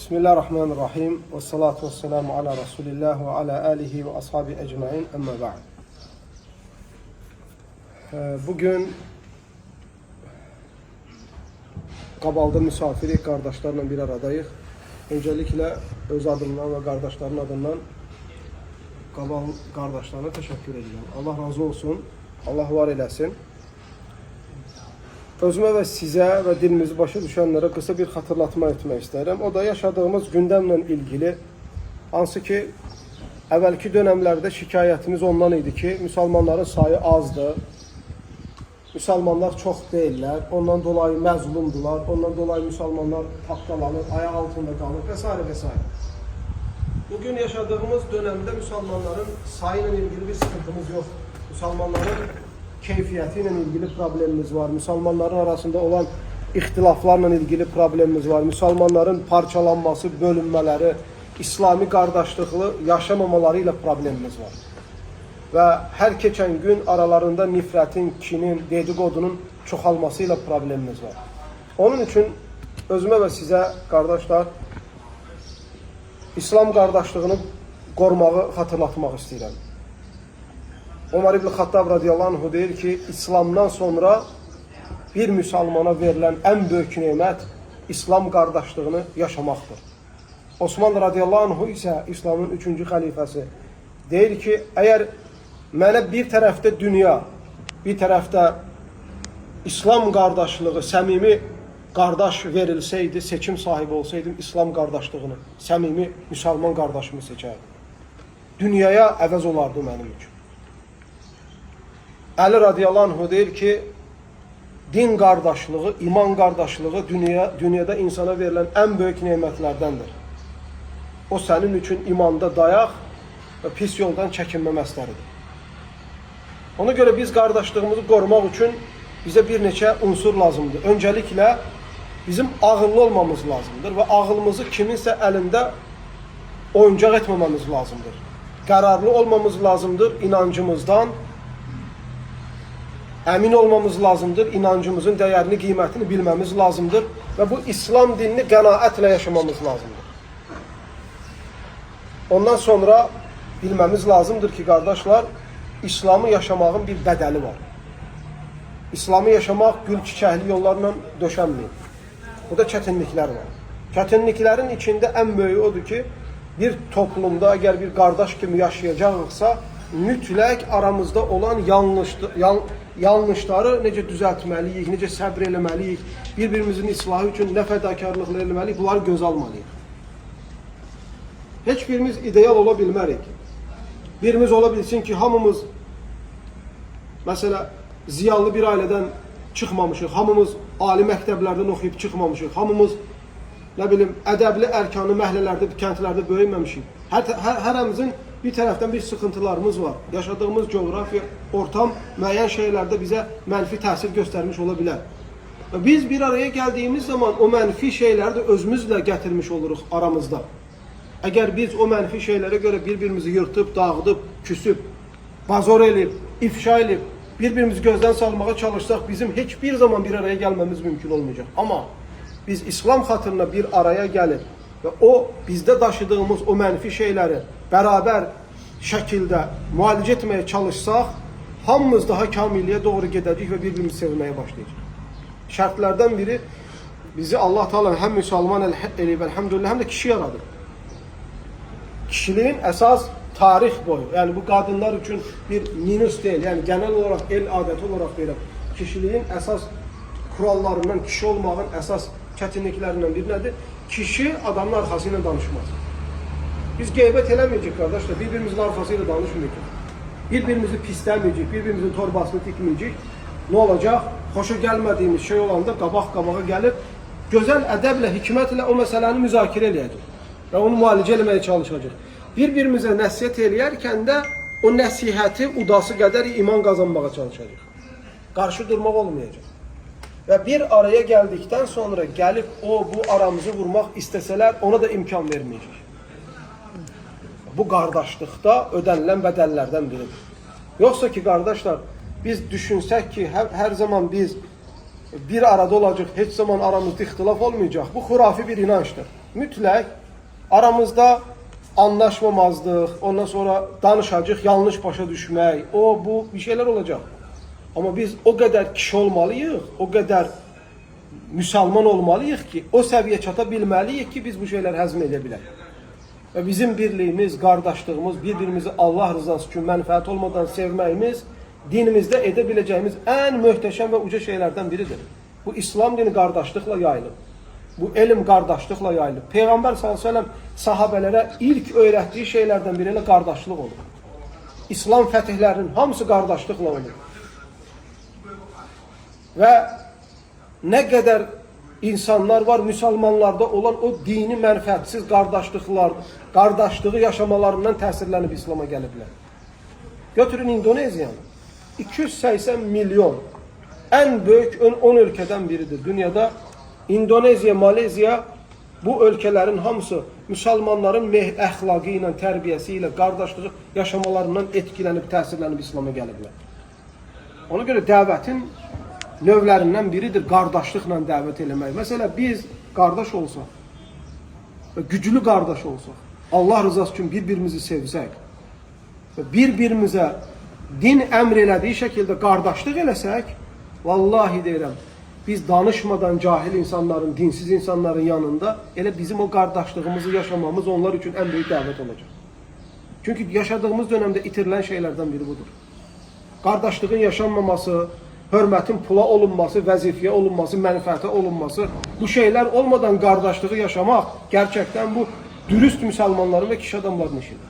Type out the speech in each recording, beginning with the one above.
Bismillahirrahmanirrahim. Ve salatu ve selamu ala Resulillah ve ala alihi ve ashabi ecmain. Amma ba'd. Bugün Qabalda misafiri kardeşlerle bir aradayıq. Öncelikle öz adımdan ve kardeşlerin adından Qabal kardeşlerine teşekkür ediyorum. Allah razı olsun. Allah var eləsin. Özümə və sizə və dilimizi başa düşənlərə qısa bir xatırlatma etmək istəyirəm. O da yaşadığımız gündəmlə ilgili. Hansı ki, əvvəlki dönəmlərdə şikayətimiz ondan idi ki, müsəlmanların sayı azdır. Müsəlmanlar çox deyirlər, ondan dolayı məzlumdular, ondan dolayı müsəlmanlar tapdalanır, ayaq altında qalır və s. və s. Bugün yaşadığımız dönəmdə müsəlmanların sayı ilə ilgili bir sıkıntımız yoxdur. Müsəlmanların keyfiyyəti ilə ilgili problemimiz var. Müsəlmanların arasında olan ixtilaflarla ilgili problemimiz var. Müsəlmanların parçalanması, bölünmələri, İslami qardaşlıqlı yaşamamaları ilə problemimiz var. Və hər keçən gün aralarında nifrətin, kinin, dediqodunun çoxalması ilə problemimiz var. Onun üçün özümə və sizə, qardaşlar, İslam qardaşlığını qorumağı xatırlatmaq istəyirəm. Ömər İbn Xattab radiyallahu anh deyir ki, İslamdan sonra bir müsəlmana verilən ən böyük nemət İslam qardaşlığını yaşamaqdır. Osman radiyallahu anh isə İslamın 3-cü xəlifəsi deyir ki, əgər mənə bir tərəfdə dünya, bir tərəfdə İslam qardaşlığı, səmimi qardaş verilsəydi, seçim sahibi olsaydım İslam qardaşlığını, səmimi müsəlman qardaşımı seçərdim. Dünyaya əvəz olardı mənim üçün. Əli radiyallahu anh deyir ki, din qardaşlığı, iman qardaşlığı dünyada insana verilən ən böyük nemətlərdəndir. O sənin üçün imanda dayaq və pis yoldan çəkinmə məsləridir. Ona görə biz qardaşlığımızı qorumaq üçün bizə bir neçə unsur lazımdır. Öncəliklə bizim ağıllı olmamız lazımdır və ağılımızı kiminsə əlində oyuncaq etməməmiz lazımdır. Qərarlı olmamız lazımdır inancımızdan, əmin olmamız lazımdır, inancımızın dəyərini, qiymətini bilməmiz lazımdır və bu İslam dinini qənaətlə yaşamamız lazımdır. Ondan sonra bilməmiz lazımdır ki, qardaşlar, İslamı yaşamağın bir bədəli var. İslamı yaşamaq gül çiçəkli yollarla döşənməyir. O da çətinliklər var. Çətinliklərin içində ən böyüyü odur ki, bir toplumda əgər bir qardaş kimi yaşayacaqsa, mütləq aramızda olan yanlışları necə düzəltməliyik, necə səbr eləməliyik, bir-birimizin islahı üçün nə fədakarlıqlar eləməliyik, bunları göz almalıyıq. Heç birimiz ideal ola bilmərik. Birimiz ola bilsin ki, hamımız, məsələ, ziyanlı bir ailədən çıxmamışıq, hamımız ali məktəblərdən oxuyub çıxmamışıq, hamımız, nə bilim, ədəbli ərkanı məhəllələrdə, kəntlərdə böyüməmişik. Hərəmizin bir tərəfdən bir sıxıntılarımız var. Yaşadığımız coğrafiya, ortam müəyyən şeylərdə bizə mənfi təsir göstərmiş ola bilər. Biz bir araya gəldiyimiz zaman o mənfi şeyləri də özümüzlə gətirmiş oluruq aramızda. Əgər biz o mənfi şeylərə görə bir-birimizi yırtıb, dağıdıb, küsüb, bazor elib, ifşa elib, bir-birimizi gözdən salmağa çalışsaq, bizim heç bir zaman bir araya gəlməmiz mümkün olmayacaq. Amma biz İslam xatırına bir araya gəlib və o bizdə daşıdığımız o mənfi şeyləri bərabər şəkildə müalicə etməyə çalışsaq, hamımız daha kamilliyə doğru gedəcək və bir-birimizi sevməyə başlayacaq. Şərtlərdən biri bizi Allah Teala həm müsəlman eləyib, elhamdülillah, həm də kişi yaradır. Kişiliyin əsas tarix boyu, yəni bu qadınlar üçün bir minus deyil, yəni genel olaraq, el adəti olaraq deyirəm, kişiliyin əsas kurallarından, kişi olmağın əsas çətinliklərindən bir nədir? Kişi adamın arxası ilə danışmaz. Biz qeybət eləməyəcək, qardaşlar, bir-birimizin arxası ilə danışmayacaq. Bir-birimizi pisləməyəcək, bir-birimizin torbasını tikməyəcək. Nə olacaq? Xoşa gəlmədiyimiz şey olanda qabaq-qabağa gəlib, gözəl ədəblə, hikmətlə o məsələni müzakirə eləyəcək və onu müalicə eləməyə çalışacaq. Bir-birimizə nəsihət eləyərkən də o nəsihəti udası qədər iman qazanmağa çalışacaq. Qarşı durmaq olmayacaq. Və bir araya gəldikdən sonra gəlib bu aramızı vurmaq istəsələr ona da imkan verməyəcək. Bu qardaşlıqda ödənilən bədəllərdən biridir. Yoxsa ki, qardaşlar, biz düşünsək ki, hər zaman biz bir arada olacaq, heç zaman aramızda ixtilaf olmayacaq. Bu xurafi bir inançdır. mütləq aramızda anlaşmamazlıq, ondan sonra danışacaq, yanlış başa düşmək, bu bir şeyler olacaq. Amma biz o qədər kişi olmalıyıq, o qədər müsəlman olmalıyıq ki, o səviyyə çata bilməliyik ki, biz bu şeyler həzm edə bilək. Və bizim birliyimiz, qardaşlığımız, bir-birimizi Allah rızası üçün mənfəət olmadan sevməyimiz dinimizdə edə biləcəyimiz ən möhtəşəm və uca şeylərdən biridir. Bu İslam dini qardaşlıqla yayılıb. Bu elm qardaşlıqla yayılıb. Peyğəmbər s.ə.v sahabələrə ilk öyrətdiyi şeylərdən biri ilə qardaşlıq olur. İslam fətihlərinin hamısı qardaşlıqla olur. Və nə qədər insanlar var, müsəlmanlarda olan o dini mənfəətsiz qardaşlığı yaşamalarından təsirlənib İslam'a gəliblər. Götürün İndoneziyanı. 280 milyon ən böyük 10 ölkədən biridir. Dünyada İndoneziya, Malezya bu ölkələrin hamısı müsəlmanların əxlaqı ilə, tərbiyəsi ilə, qardaşlığı yaşamalarından etkilənib, təsirlənib İslam'a gəliblər. Ona görə dəvətin növlərindən biridir qardaşlıqla dəvət eləmək. Məsələn, biz qardaş olsaq və güclü qardaş olsaq, Allah rızası üçün bir-birimizi sevsək və bir-birimizə din əmr elədiyi şəkildə qardaşlıq eləsək, vallahi deyirəm, biz danışmadan cahil insanların, dinsiz insanların yanında elə bizim o qardaşlığımızı yaşamamız onlar üçün ən böyük dəvət olacaq. Çünki yaşadığımız dönemdə itirilən şeylərdən biri budur. Qardaşlığın yaşanmaması, hörmətin pula olunması, vəzifəyə olunması, mənfəətə olunması, bu şeylər olmadan qardaşlığı yaşamaq gerçəkdən bu dürüst müsəlmanların və kişi adamların işidir.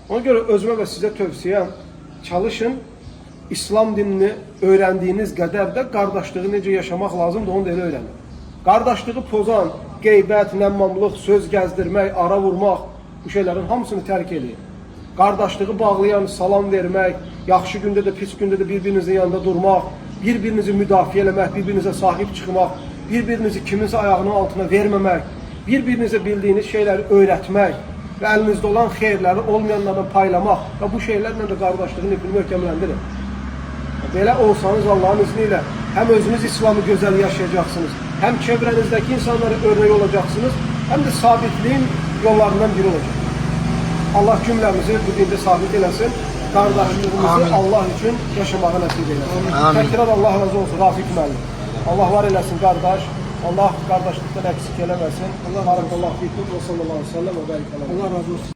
Ona görə özümə və sizə tövsiyəm, çalışın, İslam dinini öyrəndiyiniz qədər də qardaşlığı necə yaşamaq lazımdır, onu da elə öyrənin. Qardaşlığı pozan, qeybət, nəmmamlıq, söz gəzdirmək, ara vurmaq, bu şeylərin hamısını tərk edin. Qardaşlığı bağlayan, salam vermək, yaxşı gündə də, pis gündə də bir-birinizin yanında durmaq, bir-birinizi müdafiə eləmək, bir-birinizə sahib çıxmaq, bir-birinizi kiminsə ayağının altına verməmək, bir-birinizə bildiyiniz şeyləri öyrətmək və əlinizdə olan xeyirləri olmayanlarla paylamaq və bu şeylərlə də qardaşlığın ipini möhkəmləndirin. Belə olsanız Allah'ın izniyle hem özünüz İslam'ı güzel yaşayacaksınız, hem çevrenizdeki insanlara örnek olacaksınız, hem de sabitliğin yollarından biri olacak. Allah cümlemizi bu dinde sabit eləsin, qardaşlığımızı Allah için yaşamağa nəsib eləsin. Tekrar Allah razı olsun, Rafiq müəllim. Allah var eləsin qardaş, Allah qardaşlıqdan eksik eləməsin. Allah barakallahu fikum və sallallahu aleyhi ve sellem və bərəkələsin. Allah razı olsun.